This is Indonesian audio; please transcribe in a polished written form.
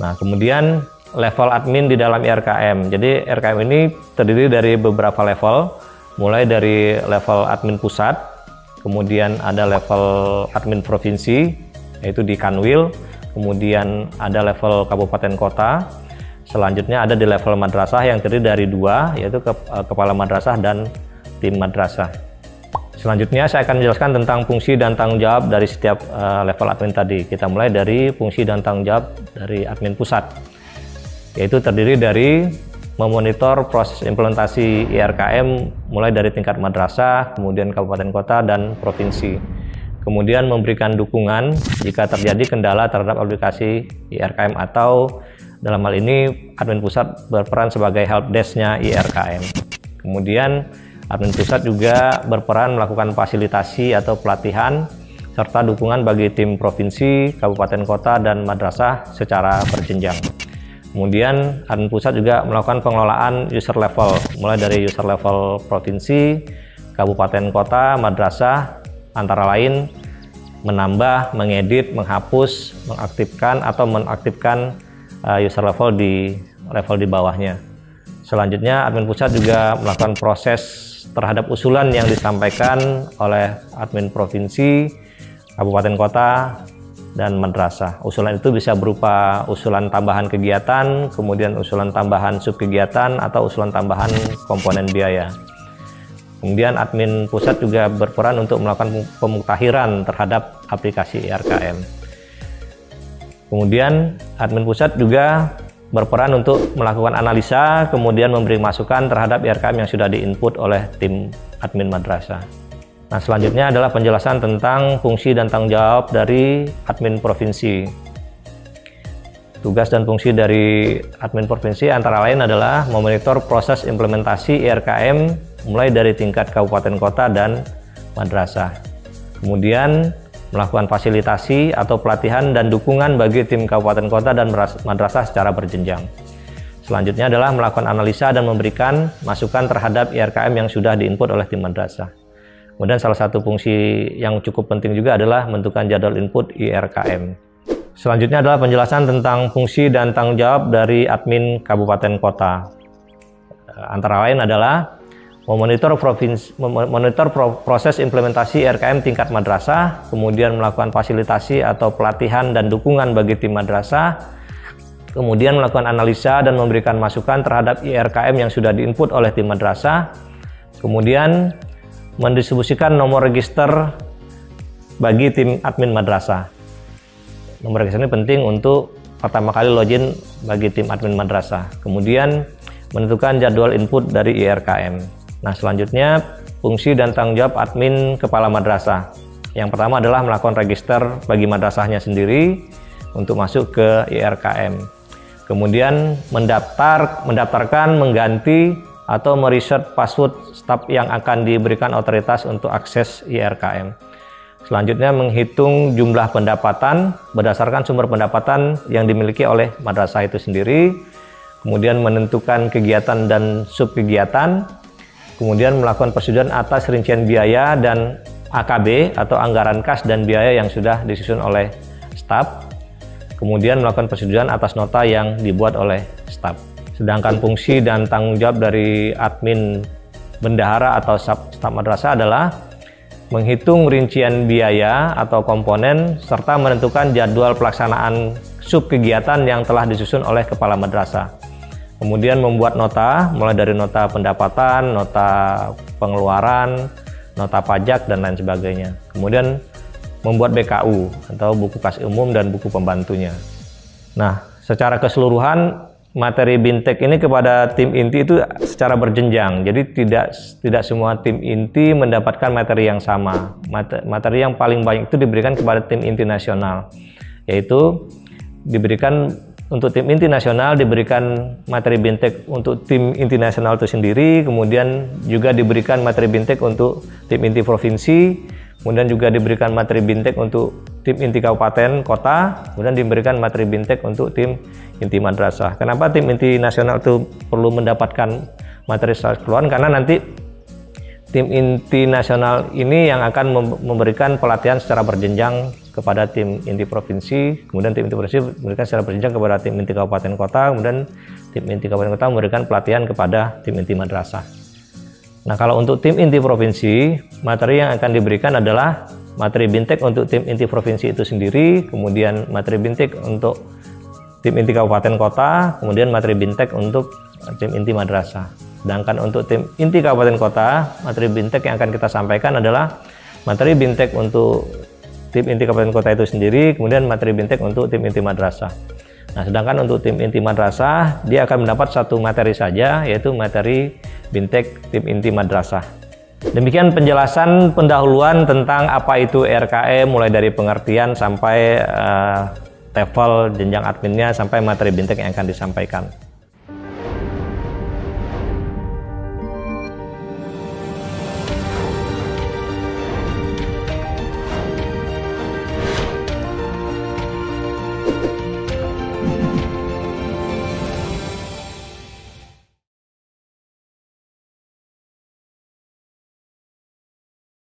Nah, kemudian level admin di dalam IRKM. Jadi IRKM ini terdiri dari beberapa level, mulai dari level admin pusat, kemudian ada level admin provinsi, yaitu di Kanwil, kemudian ada level kabupaten kota, selanjutnya ada di level madrasah yang terdiri dari 2, yaitu kepala madrasah dan tim madrasah. Selanjutnya saya akan menjelaskan tentang fungsi dan tanggung jawab dari setiap level admin tadi. Kita mulai dari fungsi dan tanggung jawab dari admin pusat, yaitu terdiri dari memonitor proses implementasi IRKM mulai dari tingkat madrasah, kemudian kabupaten kota dan provinsi. Kemudian memberikan dukungan jika terjadi kendala terhadap aplikasi IRKM, atau dalam hal ini admin pusat berperan sebagai helpdesk-nya IRKM. Kemudian admin pusat juga berperan melakukan fasilitasi atau pelatihan serta dukungan bagi tim provinsi, kabupaten kota, dan madrasah secara berjenjang. Kemudian admin pusat juga melakukan pengelolaan user level, mulai dari user level provinsi, kabupaten kota, madrasah, antara lain menambah, mengedit, menghapus, mengaktifkan atau menonaktifkan user level di bawahnya. Selanjutnya admin pusat juga melakukan proses terhadap usulan yang disampaikan oleh admin provinsi, kabupaten kota, dan madrasah. Usulan itu bisa berupa usulan tambahan kegiatan, kemudian usulan tambahan subkegiatan, atau usulan tambahan komponen biaya. Kemudian admin pusat juga berperan untuk melakukan pemuktahiran terhadap aplikasi IRKM. Kemudian admin pusat juga berperan untuk melakukan analisa, kemudian memberi masukan terhadap IRKM yang sudah diinput oleh tim admin madrasah. Nah, selanjutnya adalah penjelasan tentang fungsi dan tanggung jawab dari admin provinsi. Tugas dan fungsi dari admin provinsi antara lain adalah memonitor proses implementasi IRKM mulai dari tingkat kabupaten kota dan madrasah. Kemudian melakukan fasilitasi atau pelatihan dan dukungan bagi tim kabupaten kota dan madrasah secara berjenjang. Selanjutnya adalah melakukan analisa dan memberikan masukan terhadap IRKM yang sudah diinput oleh tim madrasah. Kemudian salah satu fungsi yang cukup penting juga adalah menentukan jadwal input IRKM. Selanjutnya adalah penjelasan tentang fungsi dan tanggung jawab dari admin kabupaten kota. Antara lain adalah memonitor proses implementasi IRKM tingkat madrasah, kemudian melakukan fasilitasi atau pelatihan dan dukungan bagi tim madrasah, kemudian melakukan analisa dan memberikan masukan terhadap IRKM yang sudah diinput oleh tim madrasah, kemudian mendistribusikan nomor register bagi tim admin madrasah. Nomor register ini penting untuk pertama kali login bagi tim admin madrasah. Kemudian menentukan jadwal input dari IRKM. Nah, selanjutnya fungsi dan tanggung jawab admin kepala madrasah. Yang pertama adalah melakukan register bagi madrasahnya sendiri untuk masuk ke IRKM. Kemudian mendaftarkan, mengganti, atau mereset password staf yang akan diberikan otoritas untuk akses IRKM. Selanjutnya menghitung jumlah pendapatan berdasarkan sumber pendapatan yang dimiliki oleh madrasah itu sendiri. Kemudian menentukan kegiatan dan subkegiatan. Kemudian melakukan persetujuan atas rincian biaya dan AKB atau anggaran kas dan biaya yang sudah disusun oleh staf. Kemudian melakukan persetujuan atas nota yang dibuat oleh staf. Sedangkan fungsi dan tanggung jawab dari admin bendahara atau staf madrasah adalah menghitung rincian biaya atau komponen serta menentukan jadwal pelaksanaan subkegiatan yang telah disusun oleh kepala madrasah. Kemudian membuat nota, mulai dari nota pendapatan, nota pengeluaran, nota pajak, dan lain sebagainya. Kemudian membuat BKU atau buku kas umum dan buku pembantunya. Nah, secara keseluruhan materi BINTEK ini kepada tim inti itu secara berjenjang. Jadi tidak semua tim inti mendapatkan materi yang sama. Materi yang paling banyak itu diberikan kepada tim inti nasional, yaitu diberikan untuk tim inti nasional, diberikan materi BINTEK untuk tim inti nasional itu sendiri, kemudian juga diberikan materi BINTEK untuk tim inti provinsi, kemudian juga diberikan materi BINTEK untuk tim inti kabupaten, kota, kemudian diberikan materi BINTEK untuk tim inti madrasah. Kenapa tim inti nasional itu perlu mendapatkan materi secara keseluruhan? Karena nanti tim inti nasional ini yang akan memberikan pelatihan secara berjenjang kepada tim inti provinsi, kemudian tim inti provinsi memberikan secara berjenjang kepada tim inti kabupaten kota, kemudian tim inti kabupaten kota memberikan pelatihan kepada tim inti madrasah. Nah, kalau untuk tim inti provinsi, materi yang akan diberikan adalah materi bintek untuk tim inti provinsi itu sendiri, kemudian materi bintek untuk tim inti kabupaten kota, kemudian materi bintek untuk tim inti madrasah. Sedangkan untuk tim inti kabupaten kota, materi bintek yang akan kita sampaikan adalah materi bintek untuk tim inti kabupaten kota itu sendiri, kemudian materi bintek untuk tim inti madrasah. Nah, sedangkan untuk tim inti madrasah, dia akan mendapat satu materi saja, yaitu materi bintek tim inti madrasah. Demikian penjelasan pendahuluan tentang apa itu RKM, mulai dari pengertian sampai level jenjang adminnya, sampai materi bintek yang akan disampaikan.